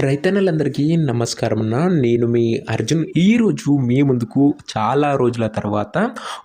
రైతన్నలందరికీ నమస్కారం అన్న. నేను మీ అర్జున్. ఈరోజు మీ ముందుకు చాలా రోజుల తర్వాత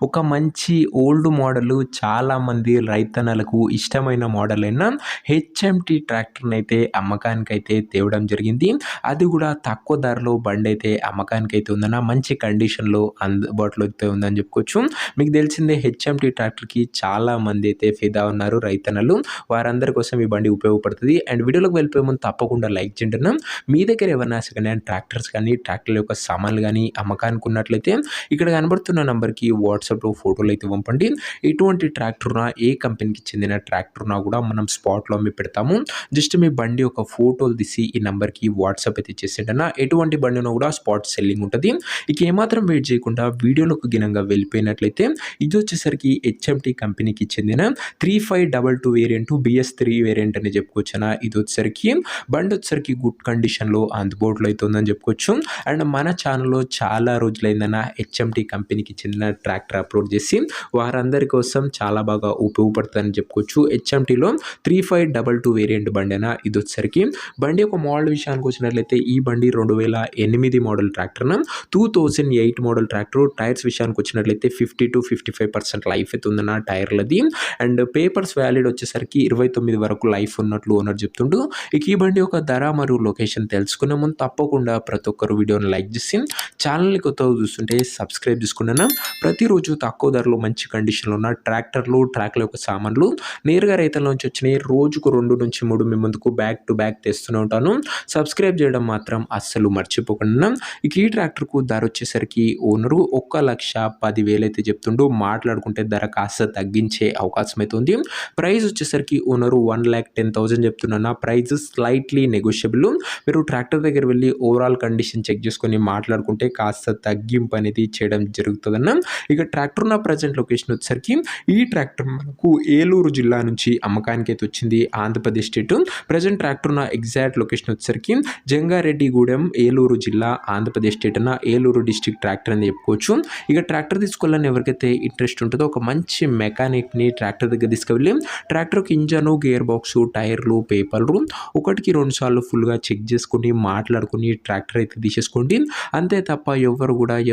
ఒక మంచి ఓల్డ్ మోడలు, చాలామంది రైతన్నలకు ఇష్టమైన మోడల్ అయిన హెచ్ఎంటీ ట్రాక్టర్‌నైతే అమ్మకానికైతే తేవడం జరిగింది. అది కూడా తక్కువ ధరలో బండైతే అమ్మకానికైతే ఉందన్న. మంచి కండిషన్‌లో అందుబాటులో అయితే ఉందని చెప్పుకోవచ్చు. మీకు తెలిసిందే హెచ్ఎంటీ ట్రాక్టర్‌కి చాలామంది అయితే ఫిదా ఉన్నారు రైతన్నలు. వారందరి కోసం ఈ బండి ఉపయోగపడుతది. అండ్ వీడియోలోకి వెళ్ళిపోయే ముందు తప్పకుండా లైక్ చేయండి అన్న. మీ దగ్గర ఏమన్నా సెకండ్ హ్యాండ్ ట్రాక్టర్స్ కానీ, ట్రాక్టర్ల యొక్క సామాన్లు గానీ అమ్మకానికి ఉన్నట్లయితే ఇక్కడ కనబడుతున్న నంబర్‌కి వాట్సాప్‌లో ఫోటోలైతే పంపండి. ఎటువంటి ట్రాక్టర్ ఉన్నా, ఏ కంపెనీకి చెందిన ట్రాక్టర్ ఉన్నా కూడా మనం స్పాట్‌లో అమ్మి పెడతాము. జస్ట్ మీ బండి యొక్క ఫోటోలు తీసి ఈ నంబర్‌కి వాట్సాప్ అయితే చేసేయండి అన్న. ఎటువంటి బండి ఉన్నా కూడా స్పాట్ సెల్లింగ్ ఉంటది. ఇక ఏమాత్రం వెయిట్ చేయకుండా వీడియోలోకి గినంగా వెళ్ళిపోయినట్లయితే ఇది వచ్చేసరికి హెచ్ఎంటీ కంపెనీకి చెందిన 3522 వేరియంట్ BS3 వేరియంట్ అని చెప్పుకోవచ్చన. ఇది వచ్చేసరికి బండి వచ్చేసరికి గుడ్ కండిషన్‌లో అందుబాటులో అయితే ఉందని చెప్పుకోవచ్చు. అండ్ మన ఛానల్‌లో చాలా రోజులైందన్న హెచ్ఎంటీ కంపెనీకి చెందిన ట్రాక్టర్ అప్లోడ్ చేసి వారందరి కోసం చాలా బాగా ఉపయోగపడుతుందని చెప్పుకోవచ్చు. హెచ్ఎంటీలో 3522 వేరియంట్ బండి అన్న. ఇది వచ్చేసరికి బండి యొక్క మోడల్ విషయానికి వచ్చినట్లయితే ఈ బండి 2008 మోడల్ ట్రాక్టర్ అన్న. 2008 మోడల్ ట్రాక్టర్. టైర్స్ విషయానికి వచ్చినట్లయితే 50-55% లైఫ్ అయితే ఉందన్న టైర్లది. అండ్ పేపర్స్ వ్యాలిడ్ వచ్చేసరికి 29 వరకు లైఫ్ ఉన్నట్లు ఓనర్ చెప్తుండు. ఇక ఈ బండి యొక్క ధర మరియు లొకేషన్ తెలుసుకునే ముందు తప్పకుండా ప్రతి ఒక్కరు వీడియోని లైక్ చేసి ఛానల్ని కొత్తగా చూస్తుంటే సబ్స్క్రైబ్ చేసుకున్నాను. ప్రతిరోజు తక్కువ ధరలో మంచి కండిషన్లో ఉన్న ట్రాక్టర్లు, ట్రాక్ల యొక్క సామాన్లు నేరుగా రైతుల నుంచి వచ్చినాయి. రోజుకు 2-3 మీ ముందుకు బ్యాక్ టు బ్యాక్ తెస్తూనే ఉంటాను. సబ్స్క్రైబ్ చేయడం మాత్రం అస్సలు మర్చిపోకుండా. ఇక ఈ ట్రాక్టర్కు ధర వచ్చేసరికి ఓనరు 1,10,000 అయితే చెప్తుండు. మాట్లాడుకుంటే ధర కాస్త తగ్గించే అవకాశం అయితే ఉంది. ప్రైస్ వచ్చేసరికి ఓనరు 1,10,000 చెప్తున్నా. Price slightly negotiable. మీరు ట్రాక్టర్ దగ్గర వెళ్ళి ఓవరాల్ కండిషన్ చెక్ చేసుకొని మాట్లాడుకుంటే కాస్త తగ్గింపు అనేది చేయడం జరుగుతుందన్న. ఇక ట్రాక్టర్ ఉన్న ప్రజెంట్ లొకేషన్ వచ్చేసరికి ఈ ట్రాక్టర్ మనకు ఏలూరు జిల్లా నుంచి అమ్మకానికి అయితే వచ్చింది, ఆంధ్రప్రదేశ్ స్టేట్. ప్రజెంట్ ట్రాక్టర్ ఉన్న ఎగ్జాక్ట్ లొకేషన్ వచ్చేసరికి జంగారెడ్డిగూడెం, ఏలూరు జిల్లా, ఆంధ్రప్రదేశ్ స్టేట్ అన్న. ఏలూరు డిస్ట్రిక్ట్ ట్రాక్టర్ అని చెప్పుకోవచ్చు. ఇక ట్రాక్టర్ తీసుకోవాలని ఎవరికైతే ఇంట్రెస్ట్ ఉంటుందో ఒక మంచి మెకానిక్ని ట్రాక్టర్ దగ్గర తీసుకువెళ్ళి ట్రాక్టర్కి ఇంజను, గేర్ బాక్సు, టైర్లు, పేపర్లు ఒకటికి 2 సార్లు ఫుల్గా చెక్ చేసుకొని మాట్లాడుకొని ట్రాక్టర్ అయితే తీసేసుకోండి. అంతే తప్ప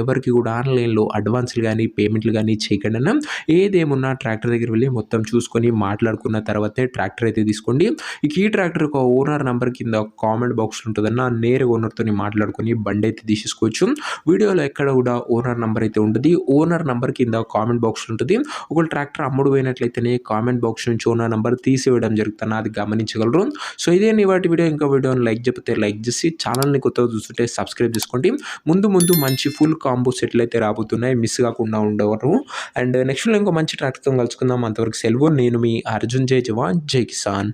ఎవరికి కూడా ఆన్లైన్లో అడ్వాన్స్లు కానీ, పేమెంట్లు కానీ చేయకండి అన్న. ఏదేమున్నా ట్రాక్టర్ దగ్గర వెళ్ళి మొత్తం చూసుకొని మాట్లాడుకున్న తర్వాతే ట్రాక్టర్ అయితే తీసుకోండి. ఇక ఈ ట్రాక్టర్ ఒక ఓనర్ నెంబర్ కింద కామెంట్ బాక్స్లో ఉంటుందన్న. నేరుగా ఓనర్తో మాట్లాడుకొని బండి అయితే తీసేసుకోవచ్చు. వీడియోలో ఎక్కడ కూడా ఓనర్ నెంబర్ అయితే ఉంటుంది. ఓనర్ నెంబర్ కింద కామెంట్ బాక్స్ ఉంటుంది. ఒకవేళ ట్రాక్టర్ అమ్ముడు పోయినట్లయితేనే కామెంట్ బాక్స్ నుంచి ఓనర్ నెంబర్ తీసివేయడం జరుగుతుంది. అది గమనించగలరు. సో ఇదే వాటి వీడియో. ఇంకా వీడియోని లైక్ చెప్తే లైక్ చేసి ఛానల్ని కొత్తగా చూస్తుంటే సబ్స్క్రైబ్ చేసుకోండి. ముందు మంచి ఫుల్ కాంబో సెట్లు అయితే రాబోతున్నాయి. మిస్ కాకుండా ఉండవరు. అండ్ నెక్స్ట్ ఇంకో మంచి ట్రాక్టర్తో కలుసుకుందాం. అంతవరకు సెలవు. నేను మీ అర్జున్. జై జవాన్, జై కిసాన్.